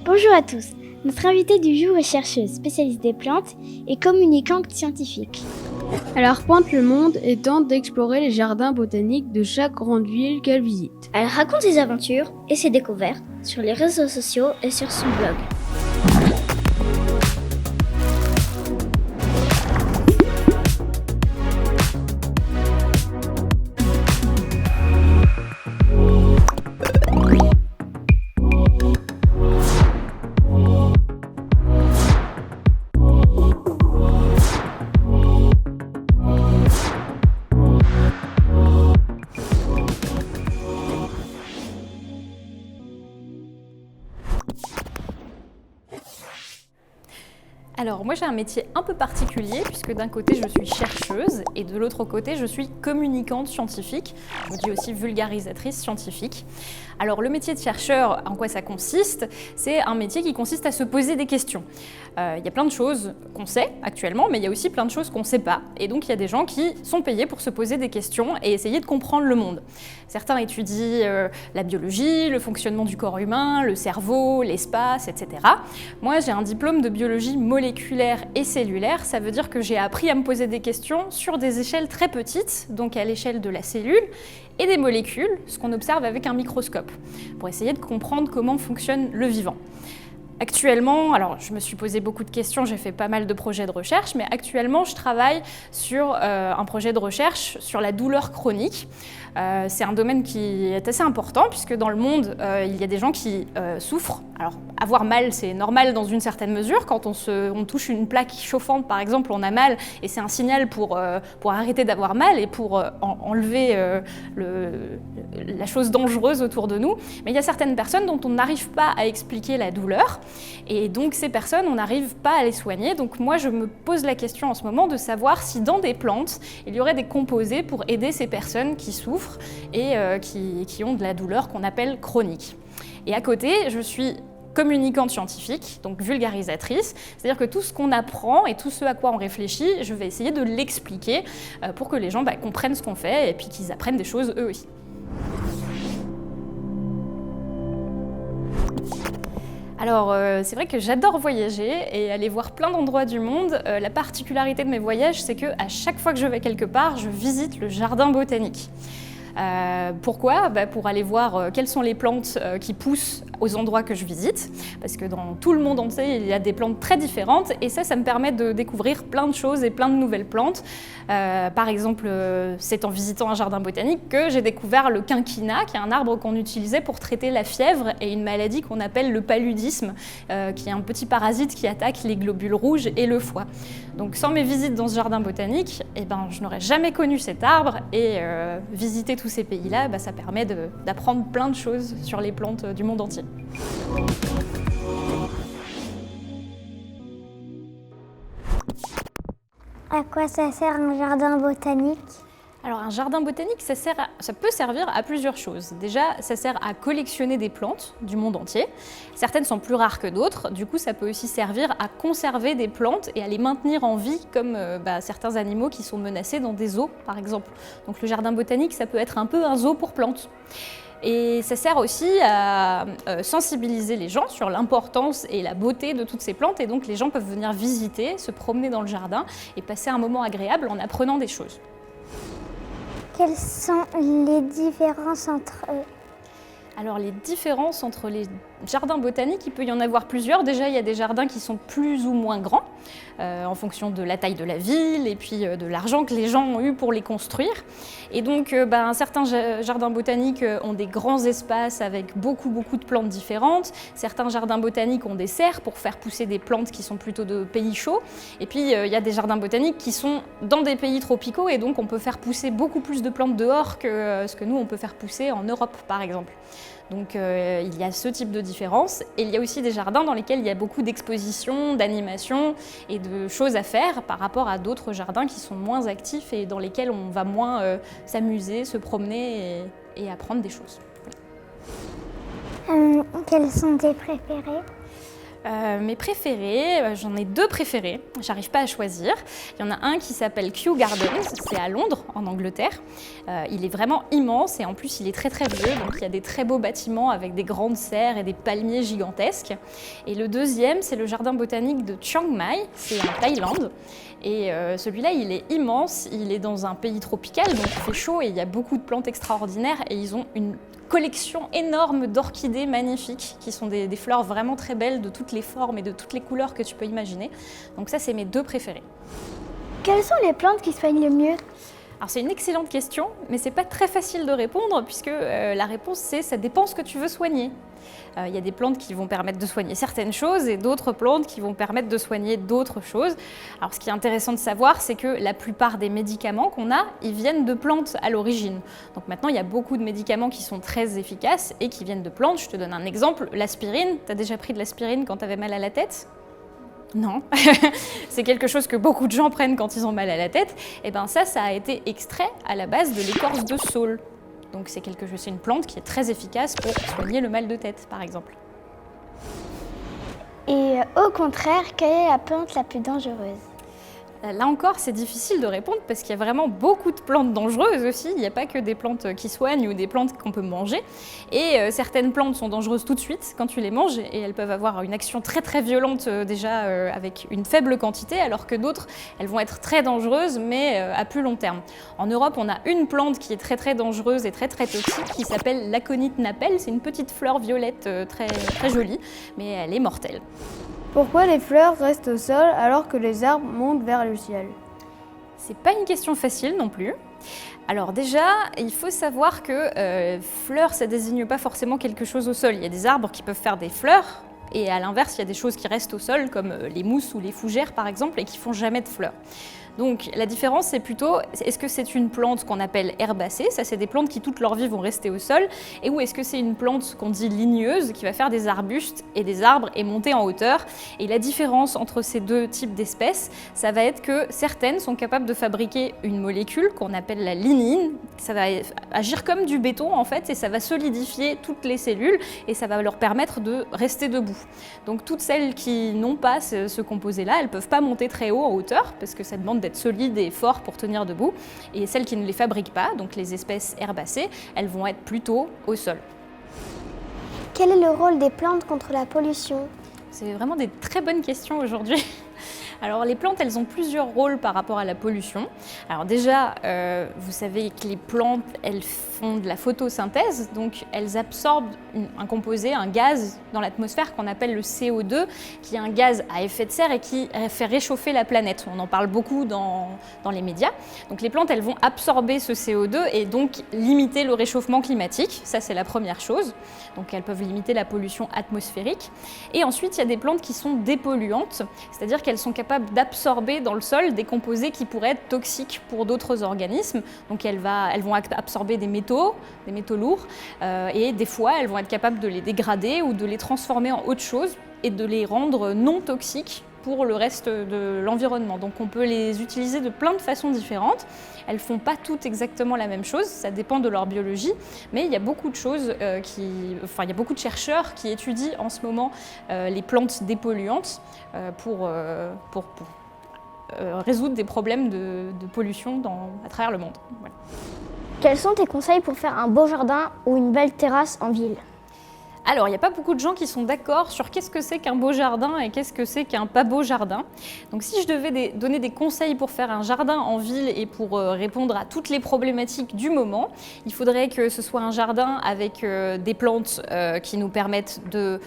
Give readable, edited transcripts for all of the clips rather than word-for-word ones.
Bonjour à tous. Notre invitée du jour est chercheuse, spécialiste des plantes et communicante scientifique. Elle arpente le monde et tente d'explorer les jardins botaniques de chaque grande ville qu'elle visite. Elle raconte ses aventures et ses découvertes sur les réseaux sociaux et sur son blog. Alors moi j'ai un métier un peu particulier puisque d'un côté je suis chercheuse et de l'autre côté je suis communicante scientifique, on dit aussi vulgarisatrice scientifique. Alors le métier de chercheur, en quoi ça consiste? C'est un métier qui consiste à se poser des questions. Il y a plein de choses qu'on sait actuellement, mais il y a aussi plein de choses qu'on ne sait pas. Et donc il y a des gens qui sont payés pour se poser des questions et essayer de comprendre le monde. Certains étudient la biologie, le fonctionnement du corps humain, le cerveau, l'espace, etc. Moi j'ai un diplôme de biologie moléculaire et cellulaire, ça veut dire que j'ai appris à me poser des questions sur des échelles très petites, donc à l'échelle de la cellule, et des molécules, ce qu'on observe avec un microscope, pour essayer de comprendre comment fonctionne le vivant. Actuellement, alors je me suis posé beaucoup de questions, j'ai fait pas mal de projets de recherche, mais actuellement je travaille sur un projet de recherche sur la douleur chronique. C'est un domaine qui est assez important puisque dans le monde, il y a des gens qui souffrent. Alors avoir mal, c'est normal dans une certaine mesure. Quand on touche une plaque chauffante, par exemple, on a mal et c'est un signal pour arrêter d'avoir mal et pour enlever la chose dangereuse autour de nous. Mais il y a certaines personnes dont on n'arrive pas à expliquer la douleur et donc ces personnes, on n'arrive pas à les soigner. Donc moi, je me pose la question en ce moment de savoir si dans des plantes, il y aurait des composés pour aider ces personnes qui souffrent et qui ont de la douleur qu'on appelle chronique. Et à côté, je suis communicante scientifique, donc vulgarisatrice, c'est-à-dire que tout ce qu'on apprend et tout ce à quoi on réfléchit, je vais essayer de l'expliquer pour que les gens comprennent ce qu'on fait et puis qu'ils apprennent des choses eux aussi. Alors, c'est vrai que j'adore voyager et aller voir plein d'endroits du monde. La particularité de mes voyages, c'est qu'à chaque fois que je vais quelque part, je visite le jardin botanique. Pourquoi? Pour aller voir quelles sont les plantes qui poussent aux endroits que je visite, parce que dans tout le monde entier, il y a des plantes très différentes et ça me permet de découvrir plein de choses et plein de nouvelles plantes. Par exemple, c'est en visitant un jardin botanique que j'ai découvert le quinquina, qui est un arbre qu'on utilisait pour traiter la fièvre et une maladie qu'on appelle le paludisme, qui est un petit parasite qui attaque les globules rouges et le foie. Donc sans mes visites dans ce jardin botanique, je n'aurais jamais connu cet arbre et visiter tous ces pays-là, ça permet d'apprendre plein de choses sur les plantes du monde entier. À quoi ça sert un jardin botanique? Alors un jardin botanique, ça peut servir à plusieurs choses. Déjà, ça sert à collectionner des plantes du monde entier. Certaines sont plus rares que d'autres, du coup ça peut aussi servir à conserver des plantes et à les maintenir en vie, comme certains animaux qui sont menacés dans des zoos par exemple. Donc le jardin botanique, ça peut être un peu un zoo pour plantes. Et ça sert aussi à sensibiliser les gens sur l'importance et la beauté de toutes ces plantes, et donc les gens peuvent venir visiter, se promener dans le jardin et passer un moment agréable en apprenant des choses. Quelles sont les différences entre eux? Alors les différences entre les jardins botaniques, il peut y en avoir plusieurs. Déjà, il y a des jardins qui sont plus ou moins grands en fonction de la taille de la ville et puis de l'argent que les gens ont eu pour les construire. Et donc certains jardins botaniques ont des grands espaces avec beaucoup de plantes différentes. Certains jardins botaniques ont des serres pour faire pousser des plantes qui sont plutôt de pays chauds. Et puis il y a des jardins botaniques qui sont dans des pays tropicaux et donc on peut faire pousser beaucoup plus de plantes dehors que ce que nous on peut faire pousser en Europe par exemple. Donc il y a ce type de différence et il y a aussi des jardins dans lesquels il y a beaucoup d'expositions, d'animations et de choses à faire par rapport à d'autres jardins qui sont moins actifs et dans lesquels on va moins s'amuser, se promener et apprendre des choses. Quels sont tes préférés? Mes préférés, j'en ai 2 préférés, j'arrive pas à choisir. Il y en a un qui s'appelle Kew Gardens, c'est à Londres, en Angleterre. Il est vraiment immense et en plus il est très très vieux, donc il y a des très beaux bâtiments avec des grandes serres et des palmiers gigantesques. Et le deuxième, c'est le jardin botanique de Chiang Mai, c'est en Thaïlande. Et celui-là, il est immense, il est dans un pays tropical, donc il fait chaud et il y a beaucoup de plantes extraordinaires et ils ont une collection énorme d'orchidées magnifiques qui sont des fleurs vraiment très belles de toutes les formes et de toutes les couleurs que tu peux imaginer. Donc ça, c'est mes 2 préférés. Quelles sont les plantes qui soignent le mieux? Alors c'est une excellente question, mais c'est pas très facile de répondre puisque la réponse c'est ça dépend ce que tu veux soigner. Il y a des plantes qui vont permettre de soigner certaines choses et d'autres plantes qui vont permettre de soigner d'autres choses. Alors ce qui est intéressant de savoir, c'est que la plupart des médicaments qu'on a, ils viennent de plantes à l'origine. Donc maintenant, il y a beaucoup de médicaments qui sont très efficaces et qui viennent de plantes. Je te donne un exemple, l'aspirine. Tu as déjà pris de l'aspirine quand tu avais mal à la tête ? Non, c'est quelque chose que beaucoup de gens prennent quand ils ont mal à la tête. Et bien ça a été extrait à la base de l'écorce de saule. Donc c'est une plante qui est très efficace pour soigner le mal de tête, par exemple. Et au contraire, quelle est la plante la plus dangereuse? Là encore, c'est difficile de répondre parce qu'il y a vraiment beaucoup de plantes dangereuses aussi. Il n'y a pas que des plantes qui soignent ou des plantes qu'on peut manger. Et certaines plantes sont dangereuses tout de suite quand tu les manges et elles peuvent avoir une action très très violente déjà avec une faible quantité, alors que d'autres, elles vont être très dangereuses mais à plus long terme. En Europe, on a une plante qui est très très dangereuse et très très toxique qui s'appelle l'aconite napelle. C'est une petite fleur violette très, très jolie, mais elle est mortelle. Pourquoi les fleurs restent au sol alors que les arbres montent vers le ciel? C'est pas une question facile non plus. Alors déjà, il faut savoir que fleurs, ça désigne pas forcément quelque chose au sol. Il y a des arbres qui peuvent faire des fleurs, et à l'inverse, il y a des choses qui restent au sol, comme les mousses ou les fougères par exemple, et qui font jamais de fleurs. Donc la différence, c'est plutôt, est-ce que c'est une plante qu'on appelle herbacée, ça c'est des plantes qui toute leur vie vont rester au sol, et ou est-ce que c'est une plante qu'on dit ligneuse, qui va faire des arbustes et des arbres et monter en hauteur. Et la différence entre ces 2 types d'espèces, ça va être que certaines sont capables de fabriquer une molécule qu'on appelle la lignine, ça va agir comme du béton en fait, et ça va solidifier toutes les cellules, et ça va leur permettre de rester debout. Donc toutes celles qui n'ont pas ce composé-là, elles ne peuvent pas monter très haut en hauteur, parce que ça demande d'être solides et forts pour tenir debout. Et celles qui ne les fabriquent pas, donc les espèces herbacées, elles vont être plutôt au sol. Quel est le rôle des plantes contre la pollution? C'est vraiment des très bonnes questions aujourd'hui. Alors les plantes, elles ont plusieurs rôles par rapport à la pollution. Alors déjà, vous savez que les plantes, elles font de la photosynthèse, donc elles absorbent un composé, un gaz dans l'atmosphère qu'on appelle le CO2, qui est un gaz à effet de serre et qui fait réchauffer la planète. On en parle beaucoup dans les médias. Donc les plantes, elles vont absorber ce CO2 et donc limiter le réchauffement climatique. Ça, c'est la première chose. Donc elles peuvent limiter la pollution atmosphérique. Et ensuite, il y a des plantes qui sont dépolluantes, c'est-à-dire qu'elles sont capables d'absorber dans le sol des composés qui pourraient être toxiques pour d'autres organismes. Donc elles vont absorber des métaux lourds, et des fois elles vont être capables de les dégrader ou de les transformer en autre chose et de les rendre non toxiques pour le reste de l'environnement. Donc on peut les utiliser de plein de façons différentes. Elles ne font pas toutes exactement la même chose, ça dépend de leur biologie, mais il y a beaucoup de choses il y a beaucoup de chercheurs qui étudient en ce moment les plantes dépolluantes pour résoudre des problèmes de pollution à travers le monde. Voilà. Quels sont tes conseils pour faire un beau jardin ou une belle terrasse en ville? Alors, il n'y a pas beaucoup de gens qui sont d'accord sur qu'est-ce que c'est qu'un beau jardin et qu'est-ce que c'est qu'un pas beau jardin. Donc si je devais donner des conseils pour faire un jardin en ville et pour répondre à toutes les problématiques du moment, il faudrait que ce soit un jardin avec des plantes qui nous permettent de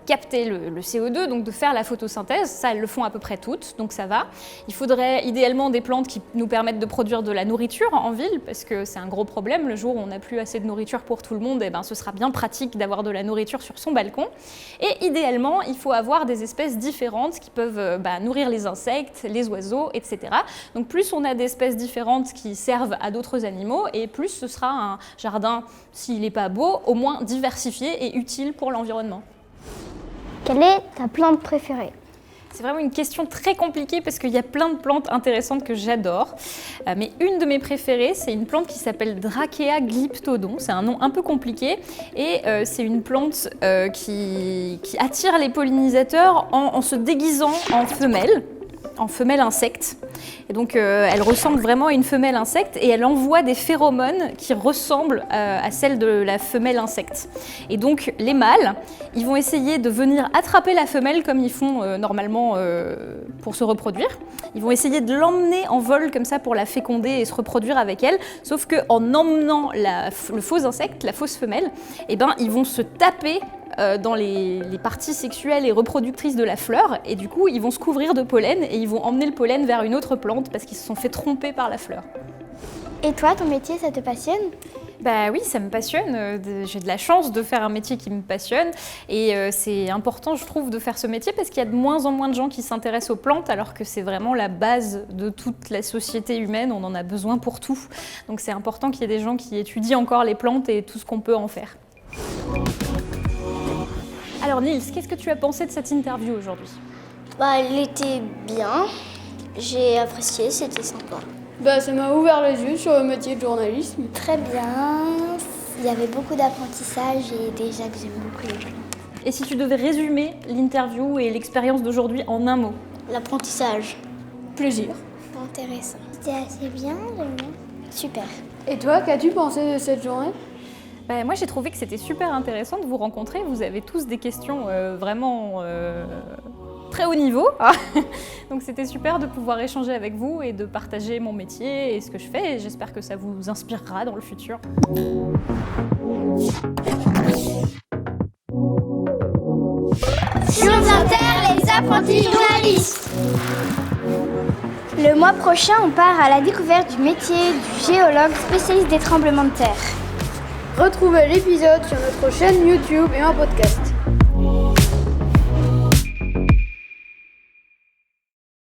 capter le CO2, donc de faire la photosynthèse. Ça, elles le font à peu près toutes, donc ça va. Il faudrait idéalement des plantes qui nous permettent de produire de la nourriture en ville, parce que c'est un gros problème. Le jour où on n'a plus assez de nourriture pour tout le monde, eh ben, ce sera bien pratique d'avoir de la nourriture sur son balcon. Et idéalement, il faut avoir des espèces différentes qui peuvent nourrir les insectes, les oiseaux, etc. Donc plus on a d'espèces différentes qui servent à d'autres animaux, et plus ce sera un jardin, s'il n'est pas beau, au moins diversifié et utile pour l'environnement. Quelle est ta plante préférée? C'est vraiment une question très compliquée parce qu'il y a plein de plantes intéressantes que j'adore. Mais une de mes préférées, c'est une plante qui s'appelle Dracea glyptodon. C'est un nom un peu compliqué et c'est une plante qui attire les pollinisateurs en se déguisant en femelle insecte. Et donc elle ressemble vraiment à une femelle insecte et elle envoie des phéromones qui ressemblent à celles de la femelle insecte. Et donc les mâles, ils vont essayer de venir attraper la femelle comme ils font normalement pour se reproduire. Ils vont essayer de l'emmener en vol comme ça pour la féconder et se reproduire avec elle, sauf qu'en emmenant le faux insecte, la fausse femelle, eh ben, ils vont se taper dans les parties sexuelles et reproductrices de la fleur et du coup ils vont se couvrir de pollen et ils vont emmener le pollen vers une autre plante parce qu'ils se sont fait tromper par la fleur. Et toi, ton métier, ça te passionne ? Bah oui, ça me passionne. J'ai de la chance de faire un métier qui me passionne et c'est important, je trouve, de faire ce métier parce qu'il y a de moins en moins de gens qui s'intéressent aux plantes alors que c'est vraiment la base de toute la société humaine, on en a besoin pour tout. Donc c'est important qu'il y ait des gens qui étudient encore les plantes et tout ce qu'on peut en faire. Alors Nils, qu'est-ce que tu as pensé de cette interview aujourd'hui ? Elle était bien, j'ai apprécié, c'était sympa. Ça m'a ouvert les yeux sur le métier de journalisme. Très bien. Il y avait beaucoup d'apprentissage et déjà que j'aime beaucoup les plantes. Et si tu devais résumer l'interview et l'expérience d'aujourd'hui en un mot ? L'apprentissage. Plaisir. Intéressant. C'était assez bien, j'aime bien. Super. Et toi, qu'as-tu pensé de cette journée ? Moi j'ai trouvé que c'était super intéressant de vous rencontrer. Vous avez tous des questions vraiment très haut niveau. Donc c'était super de pouvoir échanger avec vous et de partager mon métier et ce que je fais. Et j'espère que ça vous inspirera dans le futur. Sciences Inter, les apprentis journalistes. Le mois prochain, on part à la découverte du métier du géologue spécialiste des tremblements de terre. Retrouvez l'épisode sur notre chaîne YouTube et en podcast.